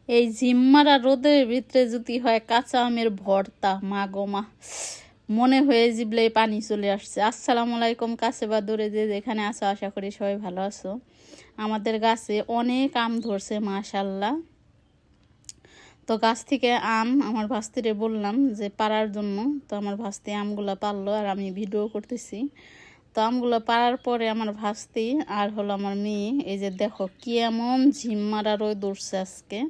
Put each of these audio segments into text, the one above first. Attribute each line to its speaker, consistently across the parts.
Speaker 1: এই ঝিমমারা রোদের ভিতরে যদি হয় কাঁচা আমের ভর্তা, মা গো মা, মনে হয়ে জিবলে পানি চলে আসছে। আসসালামু আলাইকুম, কাছে বা দূরে যে যেখানে আছো, আশা করি সবাই ভালো আছো। আমাদের গাছে অনেক আম ধরছে মাশাল্লাহ। তো গাছ থেকে আম আমার ভাস্তিরে বললাম যে পাড়ার জন্য, তো আমার ভাস্তি আমগুলো পারলো আর আমি ভিডিও করতেছি। তো আমগুলো পাড়ার পরে আমার ভাস্তি আর হলো আমার মেয়ে, এই যে দেখো কি এমন ঝিমমারা রোদ উঠছে আজকে।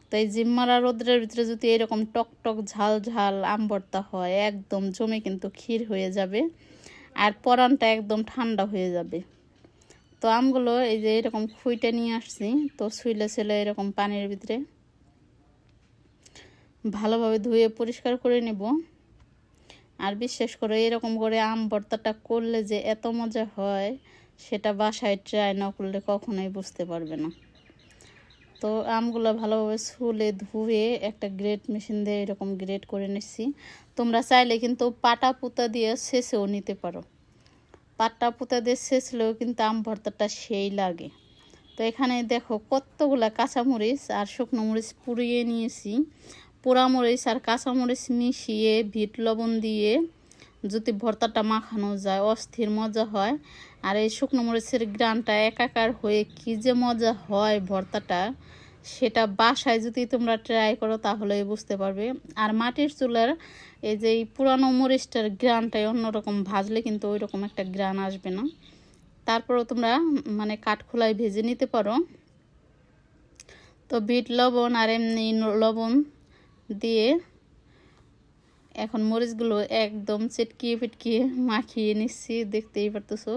Speaker 1: তো এই ঝিমমারা রোদের ভিতরে যদি এরকম টক টক ঝাল ঝাল আম ভর্তা হয়, একদম জমে কিন্তু ক্ষীর হয়ে যাবে আর পরানটা একদম ঠান্ডা হয়ে যাবে। তো আমগুলো এই যে এরকম খুইটে নিয়ে আসছি, তো ছুইলে ছেলে এরকম পানির ভিতরে ভালোভাবে ধুয়ে পরিষ্কার করে নেব। আর বিশেষ করে এরকম করে আম ভর্তাটা করলে যে এত মজা হয়, সেটা বাসায় ট্রাই না করলে কখনোই বুঝতে পারবে না। তো আমগুলো ভালোভাবে ছুলে ধুয়ে একটা গ্রেট মেশিন দিয়ে এরকম গ্রেট করে নিচ্ছি। তোমরা চাইলে কিন্তু পাটা পুতা দিয়ে ছেঁচেও নিতে পারো। পাটা পুতা দিয়ে ছেঁচলেও কিন্তু আম ভর্তাটা সেই লাগে। তো এখানে দেখো কতগুলা কাঁচামরিচ আর শুকনো মরিচ পুড়িয়ে নিয়েছি। পোড়ামরিচ আর কাঁচামরিচ মিশিয়ে বিট লবণ দিয়ে যদি ভর্তাটা মাখানো যায়, অস্থির মজা হয়। আর এই শুকনো মরিচের গ্রানটা একাকার হয়ে কী যে মজা হয় ভর্তাটা, সেটা বাসায় যদি তোমরা ট্রাই করো তাহলেই বুঝতে পারবে। আর মাটির চুলার এই যে পুরানো মরিচটার গ্রানটাই অন্যরকম, ভাজলে কিন্তু ওই রকম একটা গ্রান আসবে না। তারপরেও তোমরা মানে কাঠখোলায় ভেজে নিতে পারো। তো বিট লবণ আর এমনি লবণ দিয়ে এখন মরিচগুলো একদম চিটকিয়ে ফিটকিয়ে মাখিয়ে নিচ্ছি, দেখতেই পারতেছো।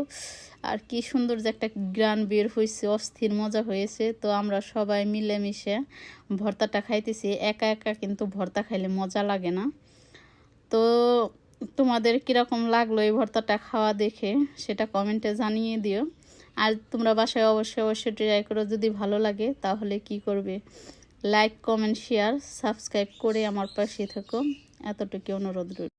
Speaker 1: আর কি সুন্দর যে একটা গ্রান বের হয়েছে, অস্থির মজা হয়েছে। তো আমরা সবাই মিলেমিশে ভর্তাটা খাইতেছি। একা একা কিন্তু ভর্তা খাইলে মজা লাগে না। তো তোমাদের কীরকম লাগলো এই ভর্তাটা খাওয়া দেখে, সেটা কমেন্টে জানিয়ে দিও। আর তোমরা বাসায় অবশ্যই অবশ্যই ট্রাই করো। যদি ভালো লাগে তাহলে কি করবে, লাইক কমেন্ট শেয়ার সাবস্ক্রাইব করে আমার পাশে থাকো, এতটুকু অনুরোধ রইল।